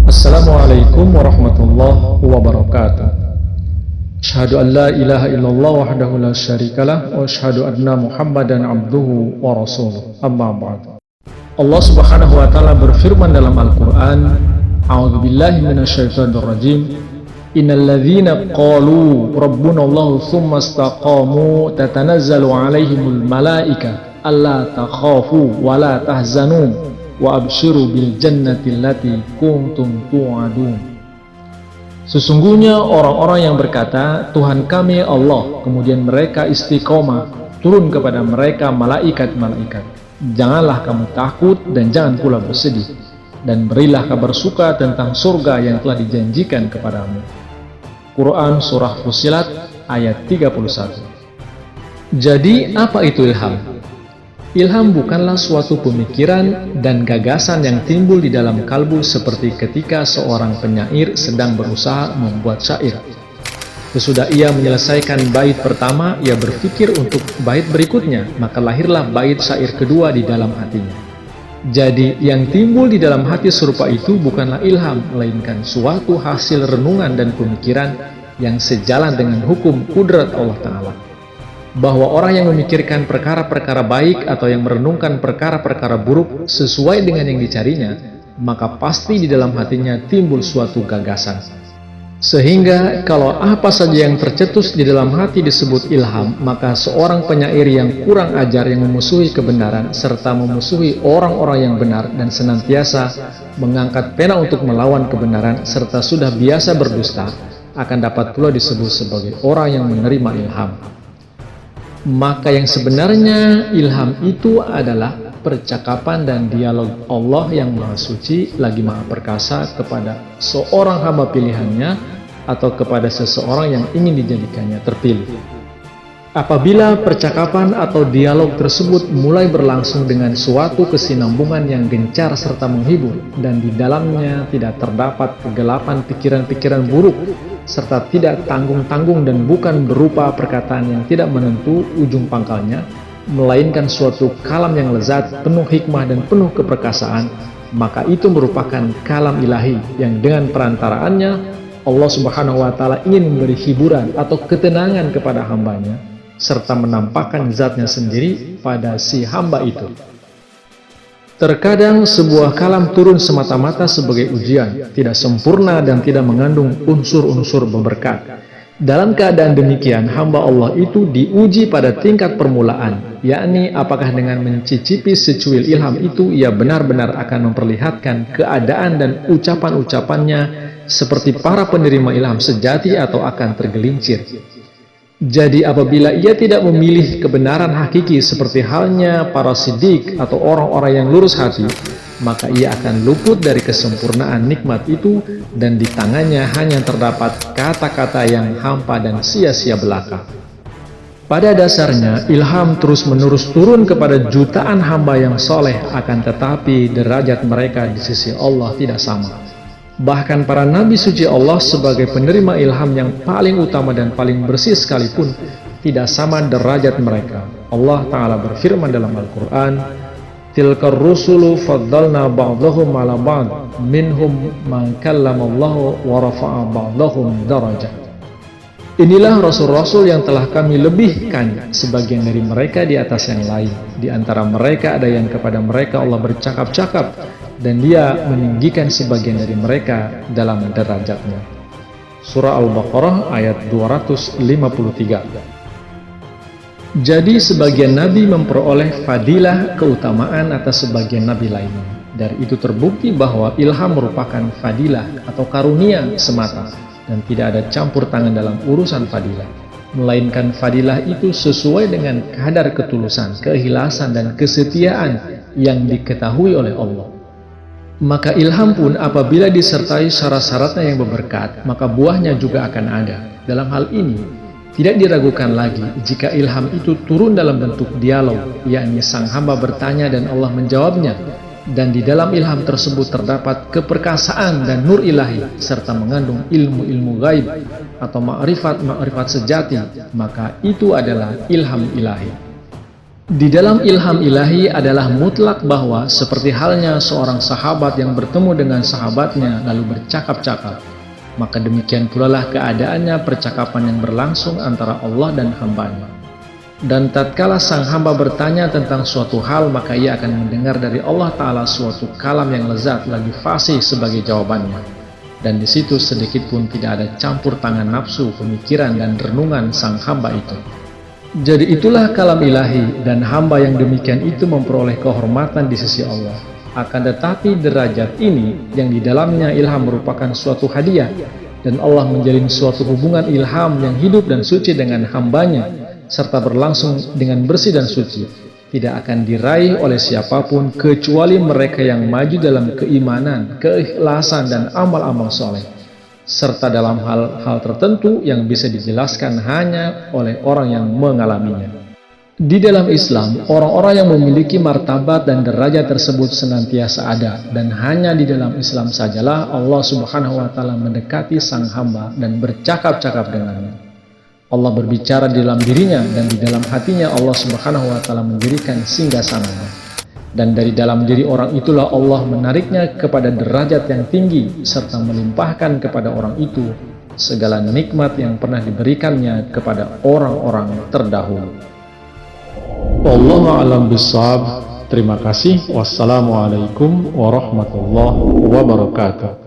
Assalamualaikum warahmatullahi wabarakatuh. Asyhadu an la ilaha illallah wahdahu la syarikalah wa asyhadu anna Muhammadan abduhu wa rasuluh. Amma ba'd. Allah Subhanahu wa taala berfirman dalam Al-Qur'an, A'udzu billahi minasyaitonir rajim. Innal ladzina qalu rabbunallahu tsumma istaqamu tatanazzalu 'alaihimul malaika alla takhafu wa la tahzanu wa abshiru bil jannati allati kuntum tu'adun. Sesungguhnya orang-orang yang berkata, Tuhan kami Allah, kemudian mereka istiqomah, turun kepada mereka malaikat-malaikat. Janganlah kamu takut dan jangan pula bersedih, dan berilah kabar suka tentang surga yang telah dijanjikan kepadamu. Quran Surah Fussilat ayat 31. Jadi apa itu ilham? Ilham bukanlah suatu pemikiran dan gagasan yang timbul di dalam kalbu seperti ketika seorang penyair sedang berusaha membuat syair. Sesudah ia menyelesaikan bait pertama, ia berpikir untuk bait berikutnya, maka lahirlah bait syair kedua di dalam hatinya. Jadi yang timbul di dalam hati serupa itu bukanlah ilham, melainkan suatu hasil renungan dan pemikiran yang sejalan dengan hukum kudrat Allah Ta'ala. Bahwa orang yang memikirkan perkara-perkara baik atau yang merenungkan perkara-perkara buruk sesuai dengan yang dicarinya, maka pasti di dalam hatinya timbul suatu gagasan. Sehingga kalau apa saja yang tercetus di dalam hati disebut ilham, maka seorang penyair yang kurang ajar yang memusuhi kebenaran serta memusuhi orang-orang yang benar dan senantiasa mengangkat pena untuk melawan kebenaran serta sudah biasa berdusta, akan dapat pula disebut sebagai orang yang menerima ilham. Maka yang sebenarnya ilham itu adalah percakapan dan dialog Allah yang Maha Suci lagi Maha Perkasa kepada seorang hamba pilihannya atau kepada seseorang yang ingin dijadikannya terpilih. Apabila percakapan atau dialog tersebut mulai berlangsung dengan suatu kesinambungan yang gencar serta menghibur dan di dalamnya tidak terdapat kegelapan pikiran-pikiran buruk serta tidak tanggung-tanggung dan bukan berupa perkataan yang tidak menentu ujung pangkalnya, melainkan suatu kalam yang lezat, penuh hikmah dan penuh keperkasaan, maka itu merupakan kalam ilahi yang dengan perantaraannya Allah Subhanahu wa Ta'ala ingin memberi hiburan atau ketenangan kepada hambanya serta menampakkan zatnya sendiri pada si hamba itu. Terkadang sebuah kalam turun semata-mata sebagai ujian, tidak sempurna dan tidak mengandung unsur-unsur berberkat. Dalam keadaan demikian, hamba Allah itu diuji pada tingkat permulaan, yakni apakah dengan mencicipi secuil ilham itu ia benar-benar akan memperlihatkan keadaan dan ucapan-ucapannya seperti para penerima ilham sejati atau akan tergelincir. Jadi apabila ia tidak memilih kebenaran hakiki seperti halnya para siddiq atau orang-orang yang lurus hati, maka ia akan luput dari kesempurnaan nikmat itu dan di tangannya hanya terdapat kata-kata yang hampa dan sia-sia belaka. Pada dasarnya, ilham terus-menerus turun kepada jutaan hamba yang soleh, akan tetapi derajat mereka di sisi Allah tidak sama. Bahkan para nabi suci Allah sebagai penerima ilham yang paling utama dan paling bersih sekalipun tidak sama derajat mereka. Allah Ta'ala berfirman dalam Al-Quran, Tilkar rusulu faddalna ba'dahum ala ba'd minhum man kallamallahu wa rafa'a ba'dahum darajat. Inilah rasul-rasul yang telah kami lebihkan sebagian dari mereka di atas yang lain. Di antara mereka ada yang kepada mereka Allah bercakap-cakap dan dia meninggikan sebagian dari mereka dalam derajatnya. Surah Al-Baqarah ayat 253. Jadi sebagian nabi memperoleh fadilah keutamaan atas sebagian nabi lainnya. Dari itu terbukti bahwa ilham merupakan fadilah atau karunia semata dan tidak ada campur tangan dalam urusan fadilah, melainkan fadilah itu sesuai dengan kadar ketulusan, keikhlasan dan kesetiaan yang diketahui oleh Allah. Maka ilham pun apabila disertai syarat-syaratnya yang berberkat, maka buahnya juga akan ada. Dalam hal ini, tidak diragukan lagi jika ilham itu turun dalam bentuk dialog, yakni sang hamba bertanya dan Allah menjawabnya, dan di dalam ilham tersebut terdapat keperkasaan dan nur ilahi, serta mengandung ilmu-ilmu gaib atau ma'rifat sejati, maka itu adalah ilham ilahi. Di dalam ilham ilahi adalah mutlak bahwa seperti halnya seorang sahabat yang bertemu dengan sahabatnya lalu bercakap-cakap, maka demikian pula lah keadaannya percakapan yang berlangsung antara Allah dan hambanya. Dan tatkala sang hamba bertanya tentang suatu hal, maka ia akan mendengar dari Allah Ta'ala suatu kalam yang lezat lagi fasih sebagai jawabannya. Dan di situ sedikit pun tidak ada campur tangan nafsu, pemikiran, dan renungan sang hamba itu. Jadi itulah kalam ilahi, dan hamba yang demikian itu memperoleh kehormatan di sisi Allah. Akan tetapi derajat ini yang di dalamnya ilham merupakan suatu hadiah, dan Allah menjalin suatu hubungan ilham yang hidup dan suci dengan hambanya, serta berlangsung dengan bersih dan suci, tidak akan diraih oleh siapapun kecuali mereka yang maju dalam keimanan, keikhlasan, dan amal-amal soleh, serta dalam hal-hal tertentu yang bisa dijelaskan hanya oleh orang yang mengalaminya. Di dalam Islam, orang-orang yang memiliki martabat dan derajat tersebut senantiasa ada, dan hanya di dalam Islam sajalah Allah Subhanahu wa Ta'ala mendekati sang hamba dan bercakap-cakap dengannya. Allah berbicara di dalam dirinya, dan di dalam hatinya Allah Subhanahu wa Ta'ala mendirikan singgasananya. Dan dari dalam diri orang itulah Allah menariknya kepada derajat yang tinggi, serta melimpahkan kepada orang itu segala nikmat yang pernah diberikannya kepada orang-orang terdahulu. Wallahu a'lam bishawab. Terima kasih. Wassalamualaikum warahmatullahi wabarakatuh.